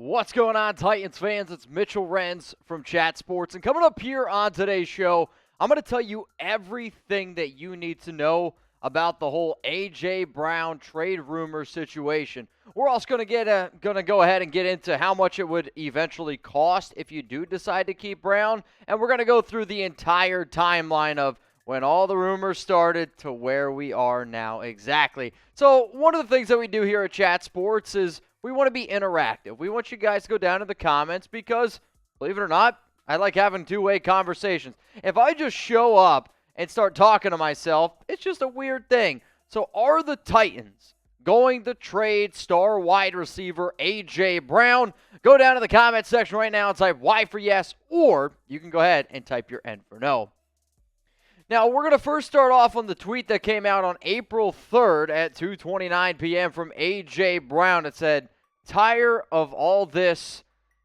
What's going on, Titans fans? It's Mitchell Renz from Chat Sports. And coming up here on today's show, I'm going to tell you everything that you need to know about the whole A.J. Brown trade rumor situation. We're also going to go ahead and get into how much it would eventually cost if you do decide to keep Brown. And we're going to go through the entire timeline of when all the rumors started to where we are now exactly. So one of the things that we do here at Chat Sports is we want to be interactive. We want you guys to go down in the comments because, believe it or not, I like having two-way conversations. If I just show up and start talking to myself, it's just a weird thing. So are the Titans going to trade star wide receiver A.J. Brown? Go down to the comment section right now and type Y for yes, or you can go ahead and type your N for no. Now, we're going to first start off on the tweet that came out on April 3rd at 2:29 p.m. from A.J. Brown. It said, "Tired of all this,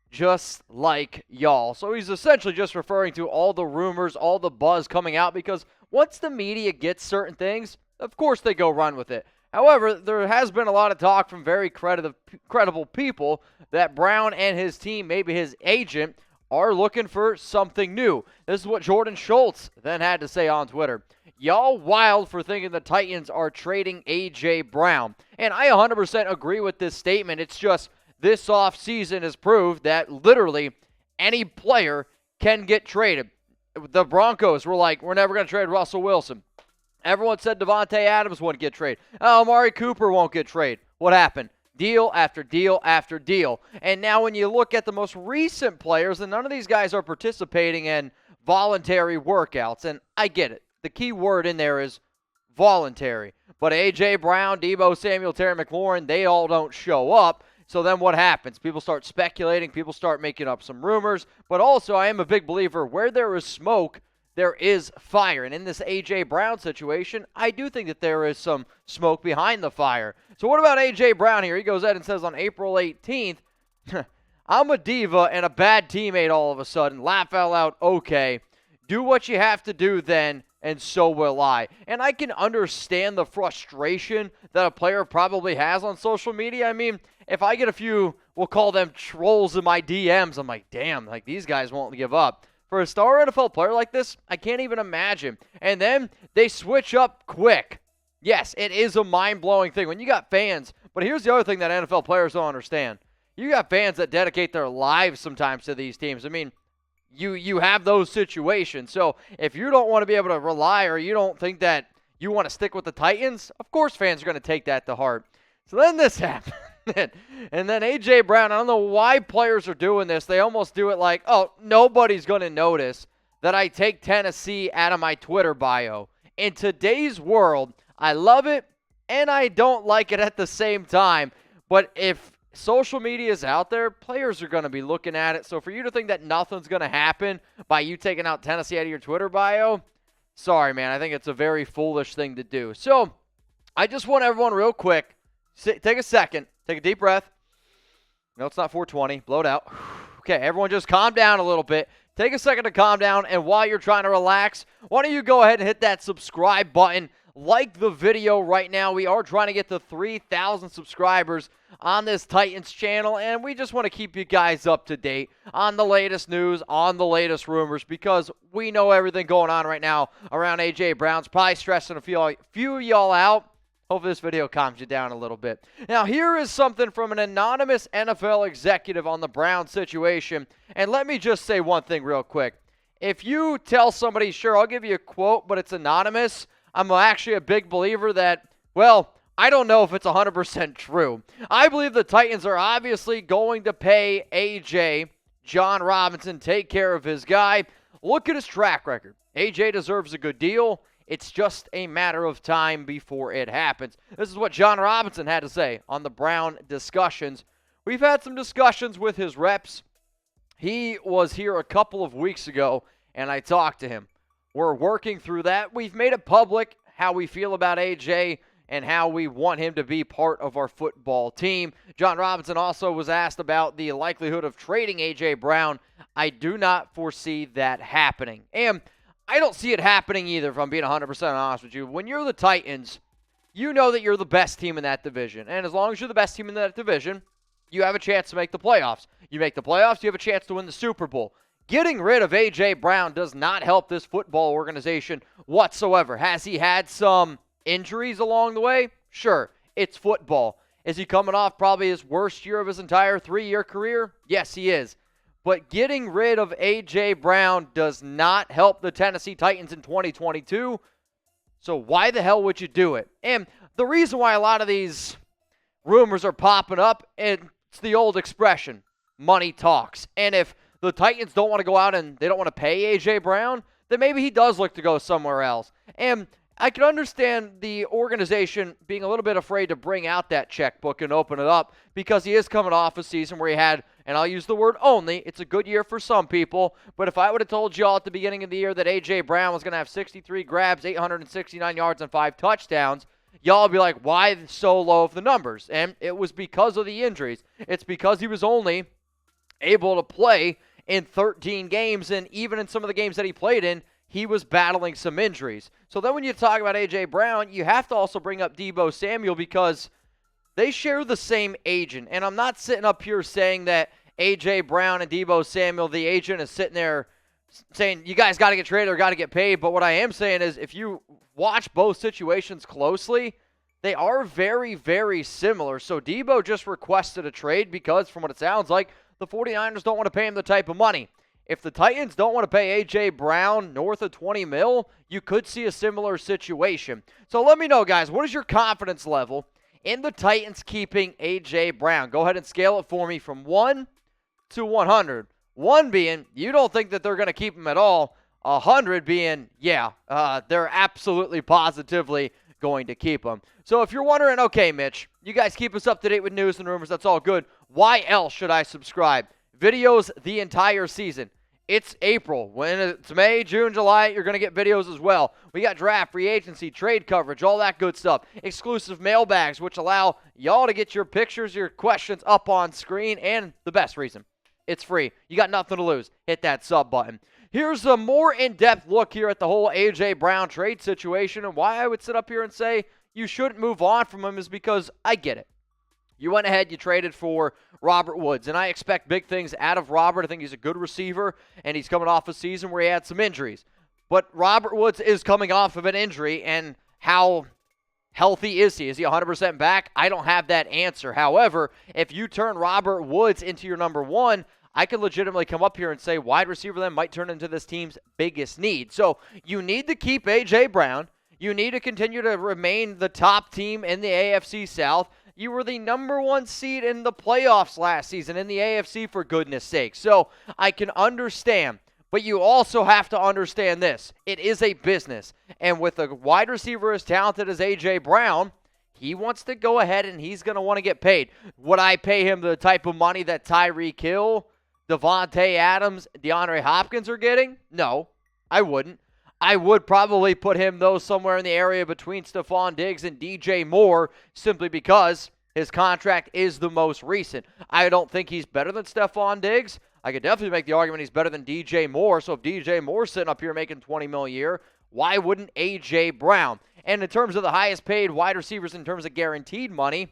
just like y'all." So he's essentially just referring to all the rumors, all the buzz coming out, because once the media gets certain things, of course they go run with it. However, there has been a lot of talk from very credible people that Brown and his team, maybe his agent, are looking for something new. This is what Jordan Schultz then had to say on Twitter. "Y'all wild for thinking the Titans are trading A.J. Brown." And I 100% agree with this statement. It's just this offseason has proved that literally any player can get traded. The Broncos were like, we're never going to trade Russell Wilson. Everyone said Devontae Adams wouldn't get traded. Oh, Amari Cooper won't get traded. What happened? Deal after deal after deal. And now when you look at the most recent players, and none of these guys are participating in voluntary workouts, and I get it. The key word in there is voluntary. But A.J. Brown, Deebo Samuel, Terry McLaurin, they all don't show up. So then what happens? People start speculating. People start making up some rumors. But also, I am a big believer, where there is smoke, there is fire. And in this A.J. Brown situation, I do think that there is some smoke behind the fire. So what about A.J. Brown here? He goes ahead and says on April 18th, "I'm a diva and a bad teammate all of a sudden. Laugh out loud, okay. Do what you have to do then, and so will I." And I can understand the frustration that a player probably has on social media. I mean, if I get a few, we'll call them trolls in my DMs, I'm like, damn, like these guys won't give up. For a star NFL player like this, I can't even imagine. And then they switch up quick. Yes, it is a mind-blowing thing when you got fans. But here's the other thing that NFL players don't understand. You got fans that dedicate their lives sometimes to these teams. I mean, you have those situations. So if you don't want to be able to rely, or you don't think that you want to stick with the Titans, of course fans are going to take that to heart. So then this happened. And then A.J. Brown, I don't know why players are doing this. They almost do it like, oh, nobody's going to notice that I take Tennessee out of my Twitter bio. In today's world, I love it and I don't like it at the same time. But if social media is out there, players are going to be looking at it. So for you to think that nothing's going to happen by you taking out Tennessee out of your Twitter bio, sorry, man. I think it's a very foolish thing to do. So I just want everyone real quick, take a second, take a deep breath. No, it's not 420. Blow it out. Okay, everyone just calm down a little bit. Take a second to calm down, and while you're trying to relax, why don't you go ahead and hit that subscribe button. Like the video right now. We are trying to get to 3,000 subscribers on this Titans channel, and we just want to keep you guys up to date on the latest news, on the latest rumors, because we know everything going on right now around A.J. Brown's probably stressing a few y'all out. Hopefully this video calms you down a little bit. Now, here is something from an anonymous NFL executive on the Brown situation, and let me just say one thing real quick. If you tell somebody, sure, I'll give you a quote, but it's anonymous, I'm actually a big believer that, well, I don't know if it's 100% true. I believe the Titans are obviously going to pay A.J. John Robinson, take care of his guy. Look at his track record. A.J. deserves a good deal. It's just a matter of time before it happens. This is what John Robinson had to say on the Brown discussions. We've had some discussions with his reps. He was here a couple of weeks ago, and I talked to him. We're working through that. We've made it public how we feel about A.J. and how we want him to be part of our football team. John Robinson also was asked about the likelihood of trading A.J. Brown. I do not foresee that happening. And I don't see it happening either, if I'm being 100% honest with you. When you're the Titans, you know that you're the best team in that division. And as long as you're the best team in that division, you have a chance to make the playoffs. You make the playoffs, you have a chance to win the Super Bowl. Getting rid of A.J. Brown does not help this football organization whatsoever. Has he had some injuries along the way? Sure, it's football. Is he coming off probably his worst year of his entire 3-year career? Yes, he is. But getting rid of A.J. Brown does not help the Tennessee Titans in 2022. So why the hell would you do it? And the reason why a lot of these rumors are popping up, it's the old expression, money talks. And if the Titans don't want to go out and they don't want to pay A.J. Brown, then maybe he does look to go somewhere else. And I can understand the organization being a little bit afraid to bring out that checkbook and open it up because he is coming off a season where he had, and I'll use the word only, it's a good year for some people, but if I would have told y'all at the beginning of the year that A.J. Brown was going to have 63 grabs, 869 yards, and 5 touchdowns, y'all would be like, why so low of the numbers? And it was because of the injuries. It's because he was only able to play in 13 games, and even in some of the games that he played in, he was battling some injuries. So then when you talk about A.J. Brown, you have to also bring up Deebo Samuel because they share the same agent. And I'm not sitting up here saying that A.J. Brown and Deebo Samuel, the agent, is sitting there saying, you guys got to get traded or got to get paid. But what I am saying is if you watch both situations closely, they are very, very similar. So Deebo just requested a trade because, from what it sounds like, the 49ers don't want to pay him the type of money. If the Titans don't want to pay A.J. Brown north of $20 million, you could see a similar situation. So let me know, guys, what is your confidence level in the Titans keeping A.J. Brown? Go ahead and scale it for me from 1 to 100. 1 being, you don't think that they're going to keep him at all. 100 being, yeah, they're absolutely positively going to keep him. So if you're wondering, okay, Mitch, you guys keep us up to date with news and rumors. That's all good. Why else should I subscribe? Videos the entire season. It's April. When it's May, June, July, you're going to get videos as well. We got draft, free agency, trade coverage, all that good stuff. Exclusive mailbags, which allow y'all to get your pictures, your questions up on screen. And the best reason, it's free. You got nothing to lose. Hit that sub button. Here's a more in-depth look here at the whole A.J. Brown trade situation, and why I would sit up here and say you shouldn't move on from him is because I get it. You went ahead, you traded for Robert Woods, and I expect big things out of Robert. I think he's a good receiver, and he's coming off a season where he had some injuries. But Robert Woods is coming off of an injury, and how healthy is he? Is he 100% back? I don't have that answer. However, if you turn Robert Woods into your number one, I could legitimately come up here and say wide receiver then might turn into this team's biggest need. So you need to keep A.J. Brown. You need to continue to remain the top team in the AFC South. You were the number 1 seed in the playoffs last season in the AFC, for goodness sake. So I can understand, but you also have to understand this. It is a business. And with a wide receiver as talented as A.J. Brown, he wants to go ahead and he's going to want to get paid. Would I pay him the type of money that Tyreek Hill, Devontae Adams, DeAndre Hopkins are getting? No, I wouldn't. I would probably put him, though, somewhere in the area between Stephon Diggs and DJ Moore simply because his contract is the most recent. I don't think he's better than Stephon Diggs. I could definitely make the argument he's better than DJ Moore. So if DJ Moore's sitting up here making $20 million a year, why wouldn't A.J. Brown? And in terms of the highest paid wide receivers in terms of guaranteed money,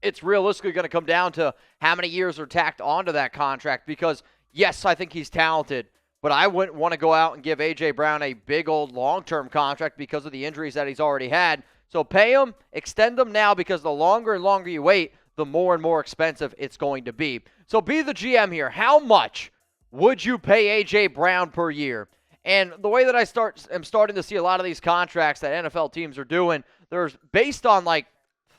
it's realistically going to come down to how many years are tacked onto that contract because, yes, I think he's talented. But I wouldn't want to go out and give A.J. Brown a big old long-term contract because of the injuries that he's already had. So pay him, extend him now because the longer and longer you wait, the more and more expensive it's going to be. So be the GM here. How much would you pay A.J. Brown per year? And the way that I'm starting to see a lot of these contracts that NFL teams are doing, they're based on like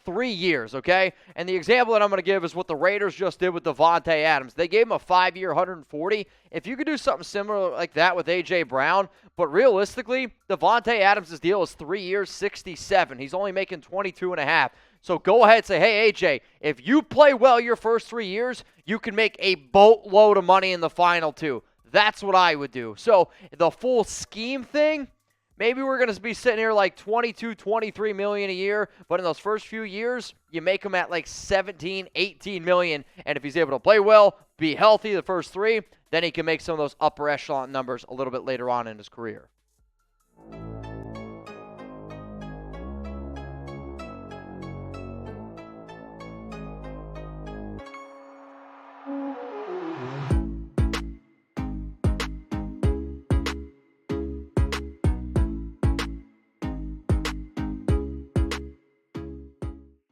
3 years, okay? And the example that I'm going to give is what the Raiders just did with Devontae Adams. They gave him a 5-year, $140. If you could do something similar like that with A.J. Brown, but realistically, Devontae Adams' deal is 3 years, $67. He's only making $22.5. So go ahead and say, hey, A.J., if you play well your first 3 years, you can make a boatload of money in the final 2. That's what I would do. So the full scheme thing, maybe we're going to be sitting here like $22, $23 million a year, but in those first few years, you make him at like $17, $18 million. And if he's able to play well, be healthy the first 3, then he can make some of those upper echelon numbers a little bit later on in his career.